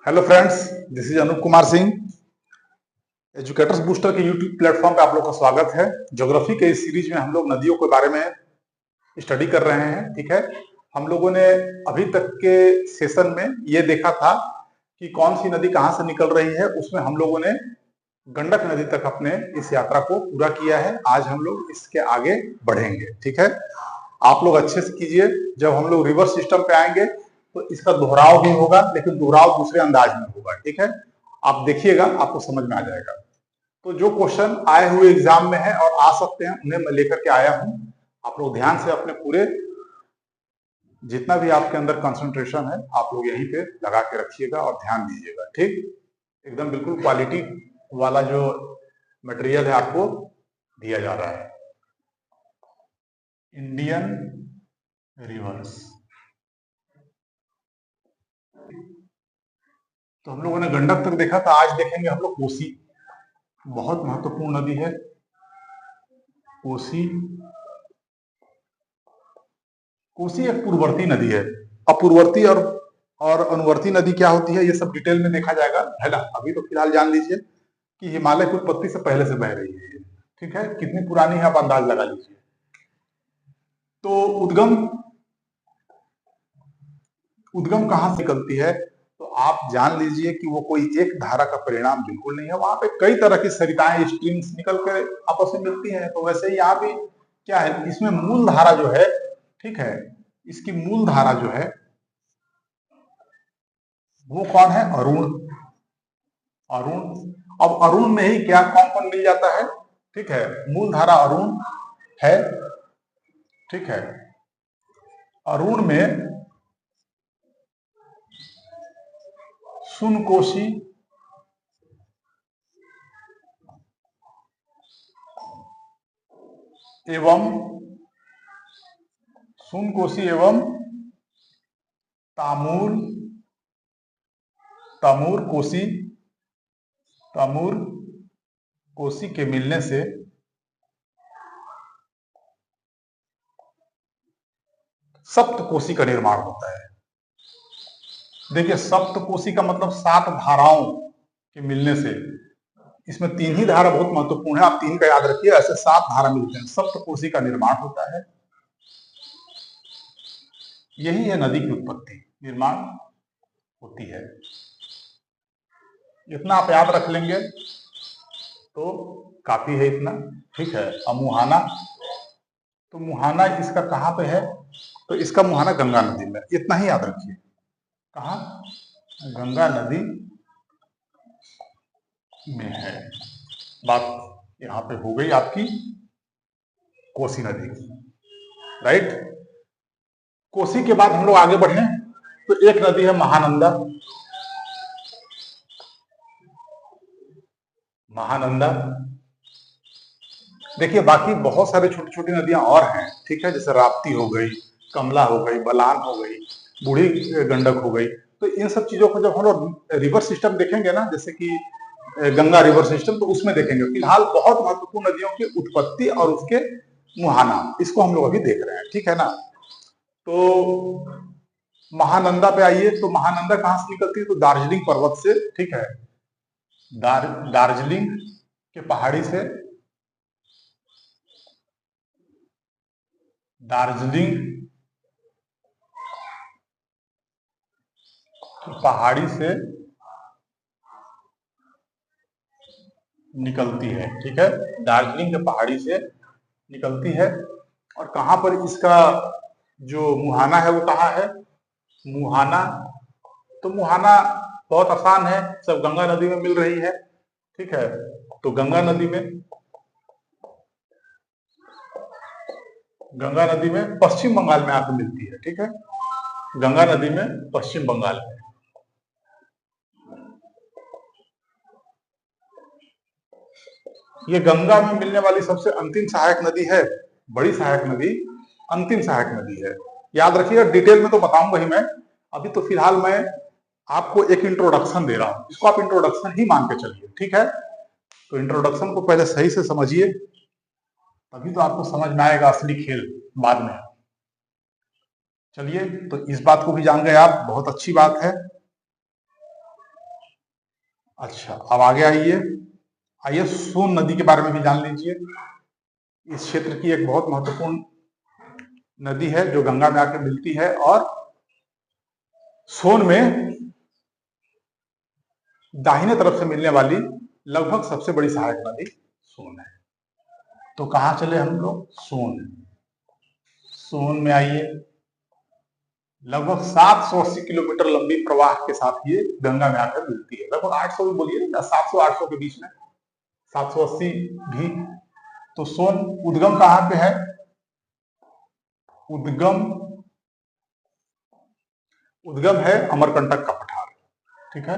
Hello friends, this is Anoop Kumar Singh. Educators Booster के YouTube platform पे आप लोग का स्वागत है। ज्योग्राफी के इस सीरीज में हम लोग नदियों के बारे में स्टडी कर रहे हैं। ठीक है, हम लोगों ने अभी तक के सेशन में ये देखा था कि कौन सी नदी कहाँ से निकल रही है। उसमें हम लोगों ने गंडक नदी तक अपने इस यात्रा को पूरा किया है। आज हम लोग इसके आगे बढ़ेंगे। ठीक है, आप लोग अच्छे से कीजिए। जब हम लोग रिवर्स सिस्टम पे आएंगे तो इसका दोहराव भी होगा, लेकिन दोहराव दूसरे अंदाज में होगा। ठीक है, आप देखिएगा, आपको समझ में आ जाएगा। तो जो क्वेश्चन आए हुए एग्जाम में है और आ सकते हैं, उन्हें मैं लेकर के आया हूं। आप लोग ध्यान से अपने पूरे जितना भी आपके अंदर कंसंट्रेशन है, आप लोग यहीं पे लगा के रखिएगा और ध्यान दीजिएगा। ठीक, एकदम बिल्कुल क्वालिटी वाला जो मटेरियल है आपको दिया जा रहा है। इंडियन रिवर्स, तो हम लोगों ने गंडक तक देखा था। आज देखेंगे हम लोग कोसी। बहुत महत्वपूर्ण नदी है कोसी। कोसी एक पूर्ववर्ती नदी है। अपूर्ववर्ती और अनुवर्ती नदी क्या होती है, ये सब डिटेल में देखा जाएगा, है ना। अभी तो फिलहाल जान लीजिए कि हिमालय की उत्पत्ति से पहले से बह रही है ये। ठीक है, कितनी पुरानी है आप अंदाज लगा लीजिए। तो उद्गम उद्गम कहां से निकलती है, तो आप जान लीजिए कि वो कोई एक धारा का परिणाम बिल्कुल नहीं है। वहां पे कई तरह की सरिताएं, स्ट्रीम्स निकल कर आपस में मिलती हैं। तो वैसे ही यहाँ भी क्या है, इसमें मूल धारा जो है, ठीक है, इसकी मूल धारा जो है वो कौन है, अरुण। अरुण, अब अरुण में ही क्या कौन कौन मिल जाता है, ठीक है, मूल धारा अरुण है। ठीक है, अरुण में सुनकोशी एवं तामूर तमूर कोसी तमूर कोसी के मिलने से सप्तकोशी का निर्माण होता है। देखिए, सप्तकोशी का मतलब 7 धाराओं के मिलने से। इसमें 3 ही धारा बहुत महत्वपूर्ण है, आप 3 का याद रखिए। ऐसे 7 धारा मिलते हैं, सप्तकोशी का निर्माण होता है। यही है नदी की उत्पत्ति, निर्माण होती है। इतना आप याद रख लेंगे तो काफी है इतना। ठीक है, अब मुहाना, तो मुहाना इसका कहाँ पे है, तो इसका मुहाना गंगा नदी में। इतना ही याद रखिए। कहाँ, गंगा नदी में है। बात यहाँ पे हो गई आपकी कोसी नदी की, राइट। कोसी के बाद हम लोग आगे बढ़े तो एक नदी है महानंदा। महानंदा, देखिए बाकी बहुत सारे छोटी छोटी नदियां और हैं। ठीक है, जैसे राप्ती हो गई, कमला हो गई, बलान हो गई, बूढ़ी गंडक हो गई। तो इन सब चीजों को जब हम लोग रिवर सिस्टम देखेंगे ना, जैसे कि गंगा रिवर सिस्टम, तो उसमें देखेंगे। फिलहाल बहुत महत्वपूर्ण नदियों की उत्पत्ति और उसके मुहाना, इसको हम लोग अभी देख रहे हैं। ठीक है ना। तो महानंदा पे आइए, तो महानंदा कहां से निकलती है, तो दार्जिलिंग पर्वत से। ठीक है, दार्जिलिंग के पहाड़ी से, दार्जिलिंग की पहाड़ी से निकलती है। ठीक है, दार्जिलिंग के पहाड़ी से निकलती है। और कहां पर इसका जो मुहाना है वो कहाँ है, मुहाना, तो मुहाना बहुत आसान है, सब गंगा नदी में मिल रही है। ठीक है, तो गंगा नदी में पश्चिम बंगाल में आकर मिलती है। ठीक है, गंगा नदी में पश्चिम बंगाल में। ये गंगा में मिलने वाली सबसे अंतिम सहायक नदी है, बड़ी सहायक नदी, अंतिम सहायक नदी है। याद रखिएगा, डिटेल में तो बताऊंगा ही मैं। अभी तो फिलहाल मैं आपको एक इंट्रोडक्शन दे रहा हूं, इसको आप इंट्रोडक्शन ही मान के चलिए। ठीक है, तो इंट्रोडक्शन को पहले सही से समझिए, तभी तो आपको समझ में आएगा असली खेल बाद में। चलिए, तो इस बात को भी जान गए आप, बहुत अच्छी बात है। अच्छा, अब आगे आइए। आइए सोन नदी के बारे में भी जान लीजिए। इस क्षेत्र की एक बहुत महत्वपूर्ण नदी है जो गंगा में आकर मिलती है, और सोन में दाहिने तरफ से मिलने वाली लगभग सबसे बड़ी सहायक नदी सोन है। तो कहां चले हम लोग? सोन। सोन में आइए। लगभग 780 किलोमीटर लंबी प्रवाह के साथ ये गंगा में आकर मिलती है। लगभग 800 भी बोलिए ना, 700-800 के बीच में, 780 भी। तो सोन उद्गम कहां पे है? उद्गम उद्गम है अमरकंटक का पठार। ठीक है,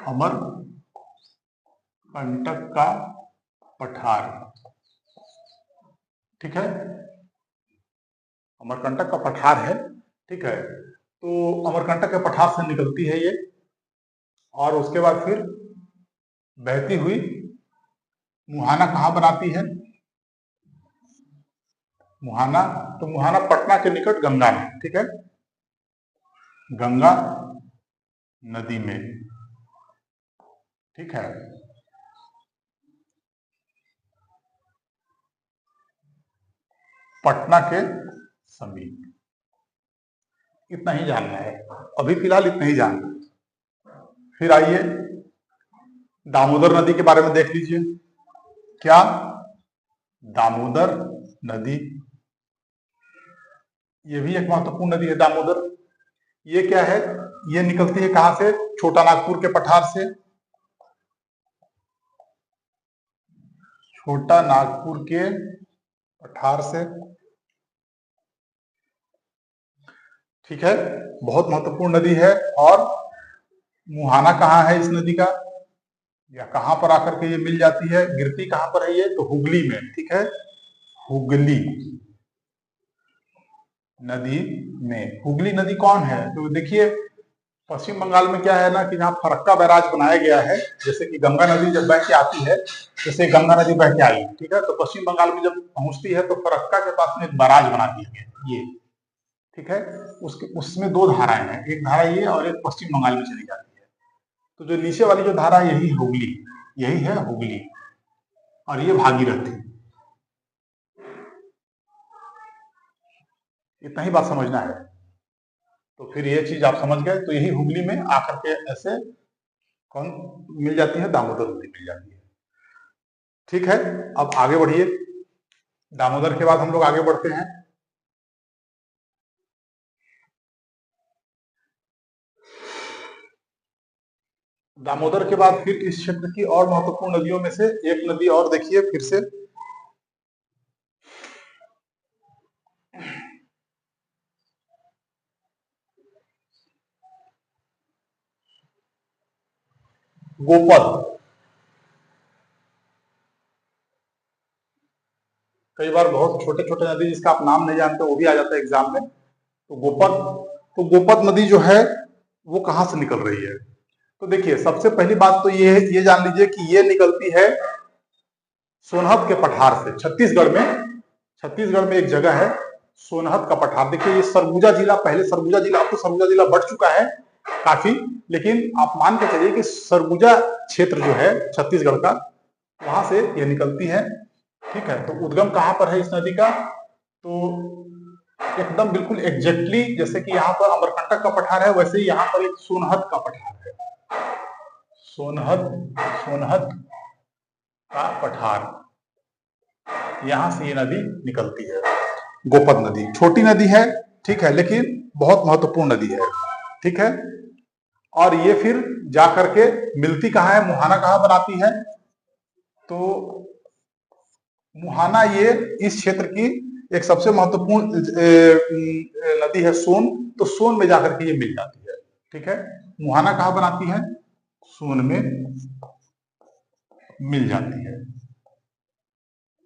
अमरकंटक का पठार। ठीक है, अमरकंटक का पठार है। ठीक है, तो अमरकंटक के पठार से निकलती है ये, और उसके बाद फिर बहती हुई मुहाना कहां बनाती है? मुहाना, तो मुहाना पटना के निकट गंगा में। ठीक है, गंगा नदी में। ठीक है, पटना के समीप। इतना ही जानना है अभी फिलहाल, इतना ही जानना है। फिर आइए दामोदर नदी के बारे में देख लीजिए। क्या? दामोदर नदी, ये भी एक महत्वपूर्ण नदी है दामोदर। ये क्या है? ये निकलती है कहां से? छोटा नागपुर के पठार से। छोटा नागपुर के पठार से। ठीक है, बहुत महत्वपूर्ण नदी है। और मुहाना कहाँ है इस नदी का, या कहां पर आकर के ये मिल जाती है? गिरती कहां पर है ये? तो हुगली में। ठीक है, हुगली नदी में। हुगली नदी कौन है? तो देखिए, पश्चिम बंगाल में क्या है ना कि जहाँ फरक्का बैराज बनाया गया है, जैसे कि गंगा नदी जब बह के आती है, जैसे गंगा नदी बह के आई, ठीक है, तो पश्चिम बंगाल में जब पहुंचती है तो फरक्का के पास में एक बैराज बना दिया गया ये। ठीक है, उसके उसमें दो धाराएं हैं, एक धारा ये और एक पश्चिम बंगाल में चली जाती है। तो जो नीचे वाली जो धारा है यही हुगली, यही है हुगली, और ये भागीरथी। इतना ही बात समझना है। तो फिर ये चीज आप समझ गए। तो यही हुगली में आकर के ऐसे कौन मिल जाती है? दामोदर नदी मिल जाती है। ठीक है, अब आगे बढ़िए। दामोदर के बाद हम लोग आगे बढ़ते हैं। दामोदर के बाद फिर इस क्षेत्र की और महत्वपूर्ण नदियों में से एक नदी और देखिए फिर से, गोपद। कई बार बहुत छोटे छोटे नदी जिसका आप नाम नहीं जानते वो भी आ जाता है एग्जाम में। तो गोपद, तो गोपद नदी जो है वो कहां से निकल रही है? तो देखिए, सबसे पहली बात तो ये जान लीजिए कि ये निकलती है सोनहत के पठार से। छत्तीसगढ़ में एक जगह है सोनहत का पठार। देखिए, ये सरगुजा जिला, पहले सरगुजा जिला, अब तो सरगुजा जिला बढ़ चुका है काफी, लेकिन आप मान के चलिए कि सरगुजा क्षेत्र जो है छत्तीसगढ़ का, वहां से ये निकलती है। ठीक है, तो उद्गम कहां पर है इस नदी का? तो एकदम बिल्कुल एग्जैक्टली जैसे कि यहाँ पर अमरकंटक का पठार है, वैसे ही यहाँ पर एक सोनहत का पठार है। सोनहत का पठार, यहां से ये नदी निकलती है। गोपद नदी छोटी नदी है, ठीक है, लेकिन बहुत महत्वपूर्ण नदी है। ठीक है, और ये फिर जाकर के मिलती कहाँ है? मुहाना कहाँ बनाती है? तो मुहाना ये इस क्षेत्र की एक सबसे महत्वपूर्ण नदी है सोन। तो सोन में जाकर के ये मिल जाती है। ठीक है, मुहाना कहाँ बनाती है? सोन में मिल जाती है।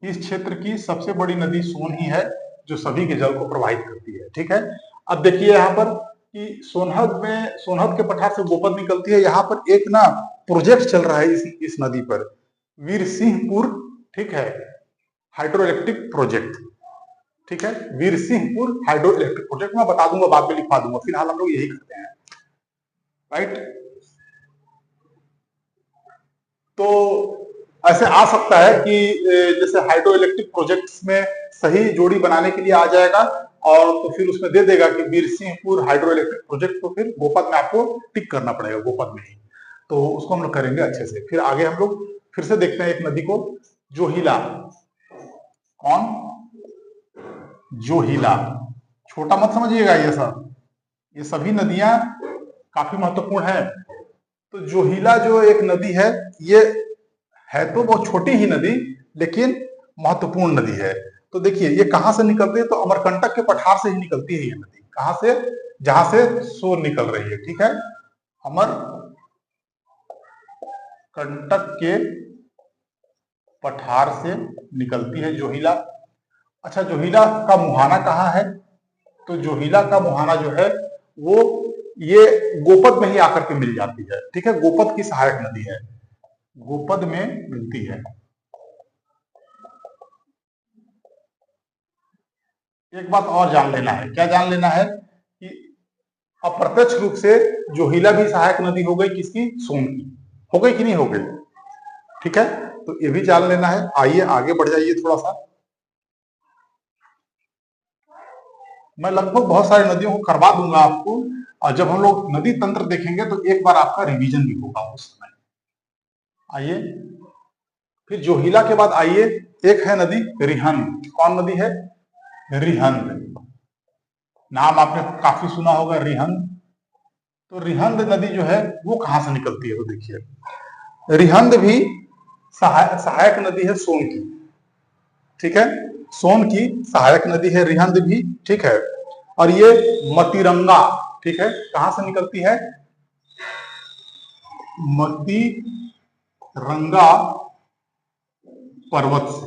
इस क्षेत्र की सबसे बड़ी नदी सोन ही है जो सभी के जल को प्रवाहित करती है। ठीक है, अब देखिए यहाँ पर कि सोनहत के पठार से गोपद निकलती है। यहाँ पर एक ना प्रोजेक्ट चल रहा है इस नदी पर, वीरसिंहपुर, ठीक है, हाइड्रो इलेक्ट्रिक प्रोजेक्ट। ठीक है, वीरसिंहपुर हाइड्रो इलेक्ट्रिक प्रोजेक्ट, मैं बता दूंगा, बाद में लिखवा दूंगा, फिलहाल हम लोग यही करते हैं। राइट, तो ऐसे आ सकता है कि जैसे हाइड्रो इलेक्ट्रिक प्रोजेक्ट्स में सही जोड़ी बनाने के लिए आ जाएगा, और तो फिर उसमें दे देगा कि बीरसिंहपुर हाइड्रो इलेक्ट्रिक प्रोजेक्ट, तो फिर गोपद में आपको टिक करना पड़ेगा, गोपद में ही। तो उसको हम लोग करेंगे अच्छे से। फिर आगे हम लोग फिर से देखते हैं एक नदी को, जोहिला। कौन? जोहिला। छोटा मत समझिएगा ये सब, ये सभी नदियां काफी महत्वपूर्ण है। तो जोहिला जो एक नदी है, ये है तो बहुत छोटी ही नदी, लेकिन महत्वपूर्ण नदी है। तो देखिए ये कहां से निकलती है, तो अमरकंटक के पठार से ही निकलती है ये नदी। कहां से? जहां से सोन निकल रही है, ठीक है। अमरकंटक के पठार से निकलती है जोहिला। अच्छा, जोहिला का मुहाना कहाँ है? तो जोहिला का मुहाना जो है वो ये गोपद में ही आकर के मिल जाती है, ठीक है। गोपद की सहायक नदी है, गोपद में मिलती है। एक बात और जान लेना है, क्या जान लेना है कि अप्रत्यक्ष रूप से जोहिला भी सहायक नदी हो गई किसकी? सोन की। हो गई कि नहीं हो गई? ठीक है, तो ये भी जान लेना है। आइए आगे बढ़ जाइए थोड़ा सा। मैं लगभग बहुत सारी नदियों को करवा दूंगा आपको, और जब हम लोग नदी तंत्र देखेंगे तो एक बार आपका रिवीजन भी होगा उस समय। आइए फिर जोहिला के बाद आइए, एक है नदी रिहंद। कौन नदी है? रिहंद। नाम आपने काफी सुना होगा, रिहंद। तो रिहंद नदी जो है वो कहां से निकलती है? तो देखिए रिहंद भी सहायक नदी है सोन की, ठीक है। सोन की सहायक नदी है रिहंद भी, ठीक है। और ये मतीरंगा, ठीक है, कहां से निकलती है? मतीरंगा पर्वत से।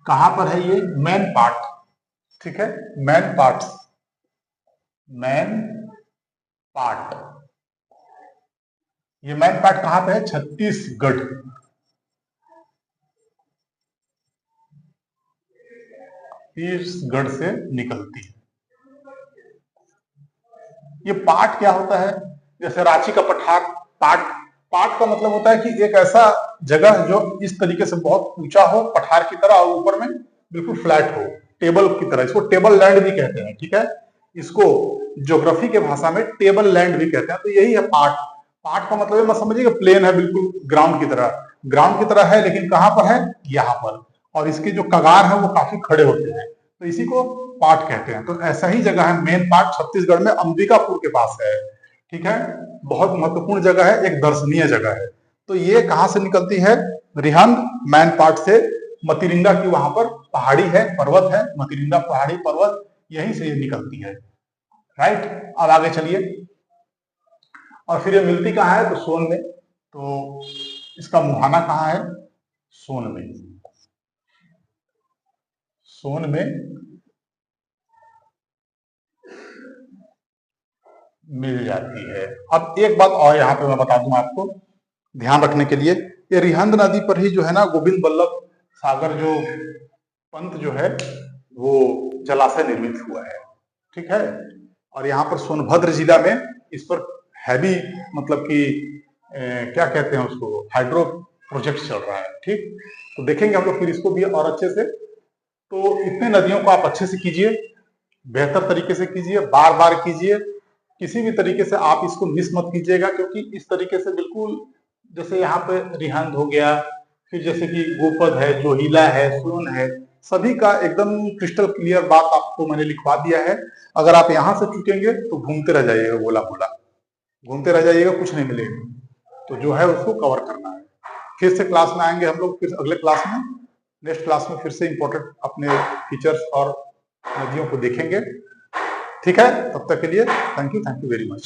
कहां पर है ये? मैन पार्ट, ठीक है, मैन पार्ट, मैन पार्ट। ये मैन पार्ट कहां पे है? छत्तीसगढ़। छत्तीसगढ़ से निकलती है। ये पाट क्या होता है? जैसे रांची का पठार, पाट। पाट का मतलब होता है कि एक ऐसा जगह जो इस तरीके से बहुत ऊंचा हो, पठार की तरह, और ऊपर में बिल्कुल फ्लैट हो, टेबल की तरह। इसको टेबल लैंड भी कहते हैं, ठीक है। इसको ज्योग्राफी के भाषा में टेबल लैंड भी कहते हैं। तो यही है पाट। पाट का मतलब है, मत समझिएगा प्लेन है बिल्कुल, ग्राउंड की तरह, ग्राउंड की तरह है, लेकिन कहां पर है? यहाँ पर। और इसके जो कगार है वो काफी खड़े होते हैं, तो इसी को पाट कहते हैं। तो ऐसा ही जगह है, मेन पार्ट छत्तीसगढ़ में अंबिकापुर के पास है, ठीक है। बहुत महत्वपूर्ण जगह है, एक दर्शनीय जगह है। तो ये कहां से निकलती है? रिहंद मैन पार्ट से। मतिरिंगा की वहां पर पहाड़ी है, पर्वत है, मतिरिंगा पहाड़ी पर्वत, यहीं से ये निकलती है, राइट। अब आगे चलिए, और फिर ये मिलती कहाँ है? तो सोन में। तो इसका मुहाना कहाँ है? सोन में। सोन में मिल जाती है। अब एक बात और यहाँ पे मैं बता दूं आपको ध्यान रखने के लिए, ये रिहंद नदी पर ही जो है ना, गोविंद बल्लभ सागर जो पंत जो है वो जलाशय निर्मित हुआ है, ठीक है। और यहाँ पर सोनभद्र जिला में इस पर हैवी, मतलब कि क्या कहते हैं उसको, हाइड्रो प्रोजेक्ट चल रहा है, ठीक। तो देखेंगे हम लोग फिर इसको भी और अच्छे से। तो इतने नदियों को आप अच्छे से कीजिए, बेहतर तरीके से कीजिए, बार बार कीजिए। किसी भी तरीके से आप इसको मिस मत कीजिएगा, क्योंकि इस तरीके से बिल्कुल, जैसे यहाँ पे रिहंद हो गया, फिर जैसे कि गोपद है, जोहिला है, सोन है, सभी का एकदम क्रिस्टल क्लियर बात आपको मैंने लिखवा दिया है। अगर आप यहाँ से चुकेंगे तो घूमते रह जाइएगा, गोला गोला घूमते रह जाइएगा, कुछ नहीं मिलेगा। तो जो है उसको कवर करना है। फिर से क्लास में आएंगे हम लोग, फिर अगले क्लास में, नेक्स्ट क्लास में फिर से इंपॉर्टेंट अपने फीचर्स और नदियों को देखेंगे, ठीक है। तब तक के लिए थैंक यू वेरी मच।